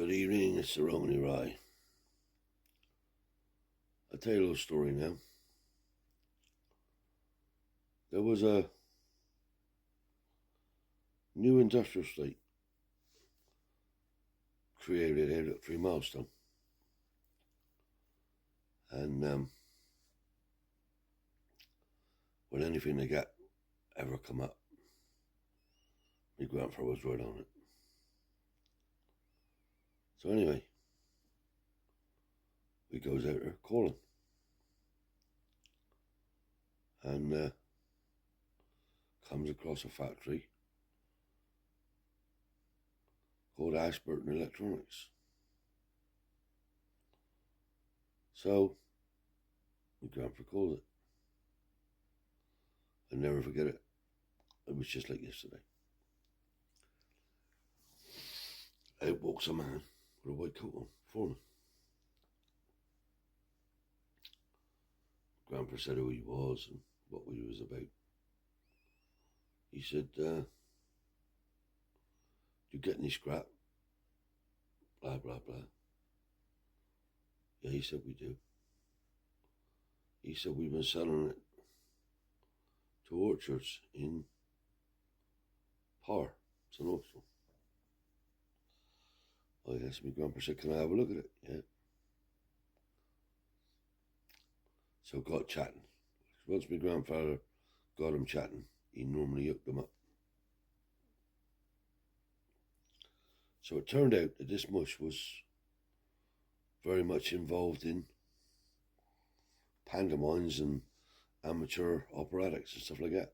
Good evening, it's the Romany Rye. I'll tell you a little story now. There was a new industrial estate created out at 3 Milestone. And when anything they got ever come up, my grandfather was right on it. So anyway, we goes out there calling. And comes across a factory called Ashburton Electronics. So my grandfather called it. I'll never forget it. It was just like yesterday. Out walks a man with a white coat on, foreman. Grandpa said who he was and what he was about. He said, you get any scrap? Blah, blah, blah. Yeah, he said, we do. He said, we've been selling it to orchards in Par, St. Austell. I asked my grandpa, said, can I have a look at it? Yeah. So got chatting. Once my grandfather got him chatting, he normally hooked them up. So it turned out that this mush was very much involved in pantomimes and amateur operatics and stuff like that.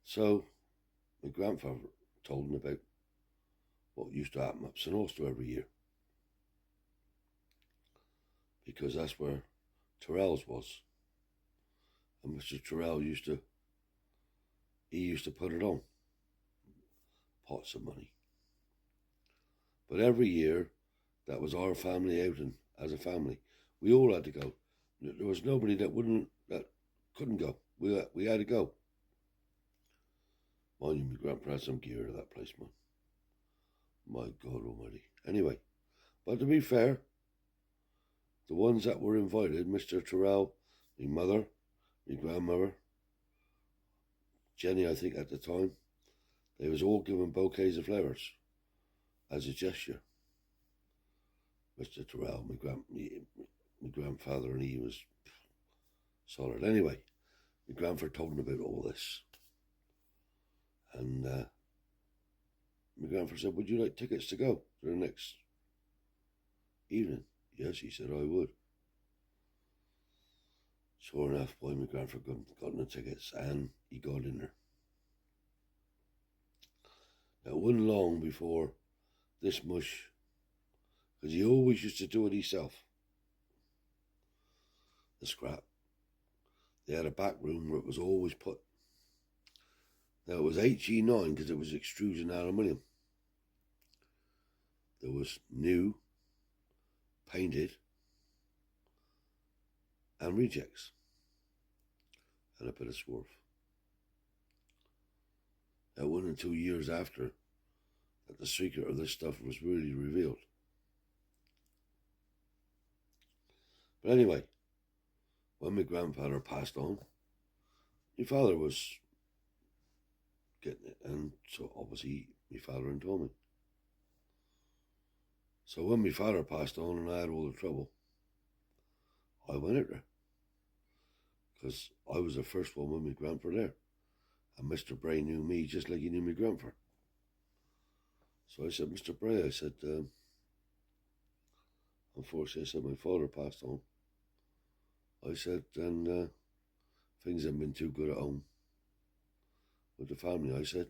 So my grandfather told him about what used to happen up St. Austell every year, because that's where Tyrrell's was. And Mr. Tyrrell used to put it on. Pots of money. But every year, that was our family outing as a family. We all had to go. There was nobody that couldn't go. We had to go. Mind you, my grandpa had some gear to that place, man. My God almighty. Anyway, but to be fair, the ones that were invited, Mr. Tyrrell, my mother, my grandmother, Jenny, I think at the time, they was all given bouquets of flowers as a gesture. Mr. Tyrrell, my grandfather, and he was solid. Anyway, my grandfather told him about all this. And my grandfather said, would you like tickets to go to the next evening? Yes, he said, I would. Sure enough, boy, my grandfather got the tickets and he got in there. Now, it wasn't long before this mush, because he always used to do it himself, the scrap. They had a back room where it was always put. Now, it was HE9 because it was extrusion aluminium. There was new, painted, and rejects, and a bit of swarf. It wasn't until years after that the secret of this stuff was really revealed. But anyway, when my grandfather passed on, my father was getting it, and so obviously my father told me. So when my father passed on and I had all the trouble, I went out there, because I was the first one with my grandfather there. And Mr. Bray knew me just like he knew my grandfather. So I said, Mr. Bray, I said, unfortunately, I said, my father passed on. I said, and things haven't been too good at home with the family. I said,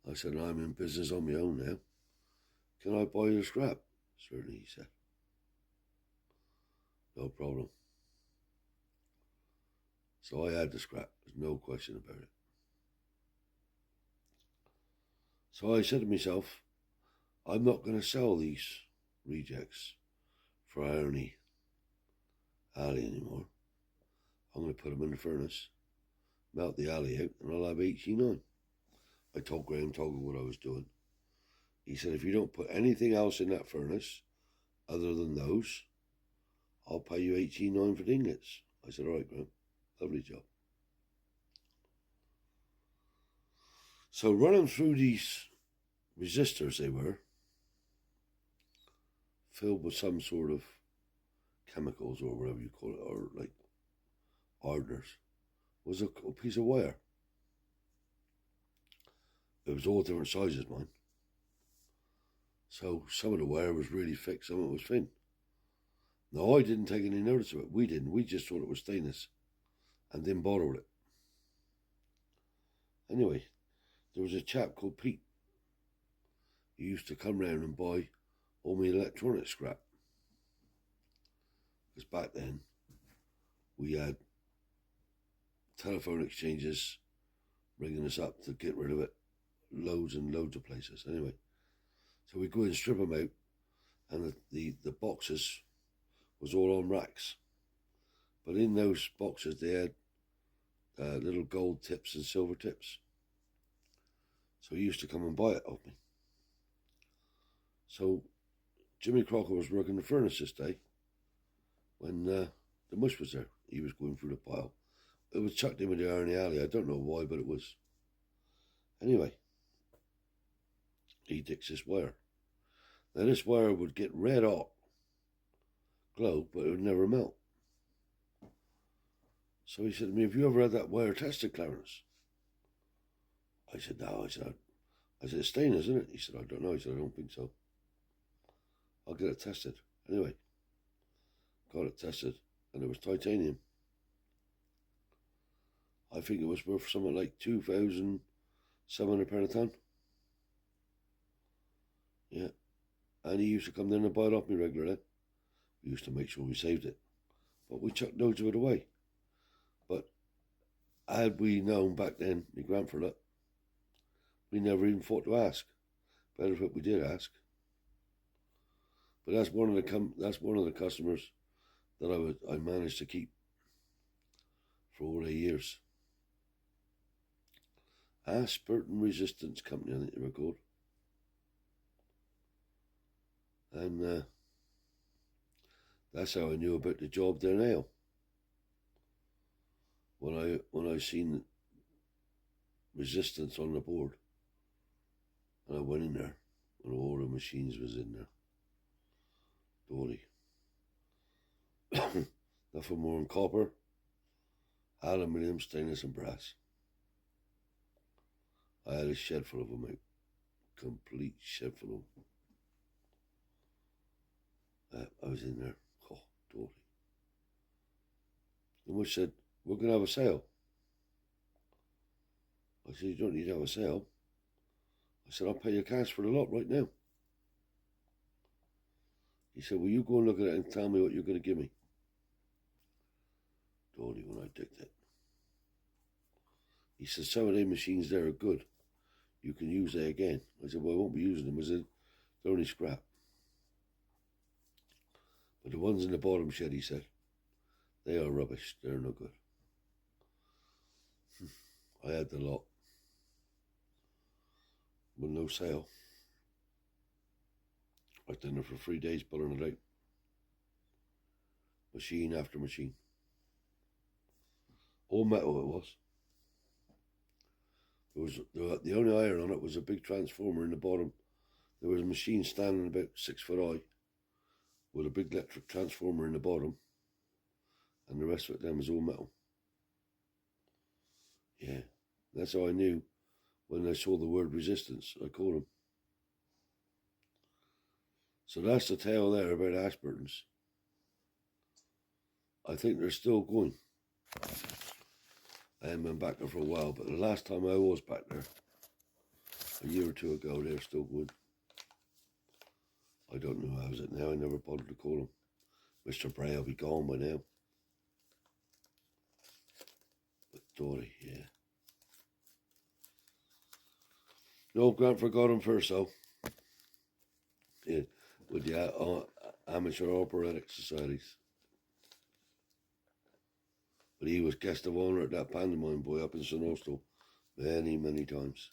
I'm in business on my own now. Can I buy you a scrap? Certainly, he said. No problem. So I had the scrap. There's no question about it. So I said to myself, I'm not going to sell these rejects for irony alley anymore. I'm going to put them in the furnace, melt the alley out, and I'll have HE9. I told Graham Toggle what I was doing. He said, if you don't put anything else in that furnace other than those, I'll pay you $18.9 for the ingots. I said, all right, Graham, lovely job. So running through these resistors, they were filled with some sort of chemicals or whatever you call it, or like hardeners, was a piece of wire. It was all different sizes, mine. So some of the wire was really thick, some of it was thin. No, I didn't take any notice of it. We didn't. We just thought it was stainless and didn't bother with it. Anyway, there was a chap called Pete. He used to come round and buy all my electronic scrap. Because back then, we had telephone exchanges ringing us up to get rid of it. Loads and loads of places. Anyway, so we'd go and strip them out, and the boxes was all on racks. But in those boxes, they had little gold tips and silver tips. So he used to come and buy it off me. So Jimmy Crocker was working the furnace this day when the mush was there. He was going through the pile. It was chucked in with the iron alley. I don't know why, but it was. Anyway, he dicks this wire. Now this wire would get red hot, glow, but it would never melt. So he said to me, have you ever had that wire tested, Clarence? I said, no. I said, it's stainless, isn't it? He said, I don't know. He said, I don't think so. I'll get it tested. Anyway, got it tested, and it was titanium. I think it was worth something like £2,700 a ton. Yeah. And he used to come down and buy it off me regularly. We used to make sure we saved it. But we chucked loads of it away. But had we known back then, my grandfather, we never even thought to ask. Better if we did ask. But that's one of the customers that I managed to keep for all the years. Ashburton Resistance Company, I think they were called. And that's how I knew about the job there now. When I seen resistance on the board, and I went in there, and all the machines was in there. Dolly. Nothing more than copper, aluminium, stainless and brass. I had a shed full of them, mate. Complete shed full of them. I was in there. Oh, Dolly. And we said, we're going to have a sale. I said, you don't need to have a sale. I said, I'll pay you cash for the lot right now. He said, well, you go and look at it and tell me what you're going to give me. Dolly, when I dicked it. He said, some of them machines there are good. You can use them again. I said, well, I won't be using them. I said, they're only scrap. But the ones in the bottom shed, he said, they are rubbish. They're no good. I had the lot. With no sale. I was in there for 3 days pulling it out. Machine after machine. All metal it was. The only iron on it was a big transformer in the bottom. There was a machine standing about 6 foot high with a big electric transformer in the bottom, and the rest of it then was all metal. Yeah, that's how I knew when I saw the word resistance. I called him. So that's the tale there about Ashburton's. I think they're still going. I haven't been back there for a while, but the last time I was back there, a year or two ago, they're still good. I don't know how's it now. I never bothered to call him. Mr. Bray will be gone by now. But Dory, yeah. No, Grant forgot him first, though. Yeah, with the amateur operatic societies. But he was guest of honour at that pantomime boy up in St. Austell many, many times.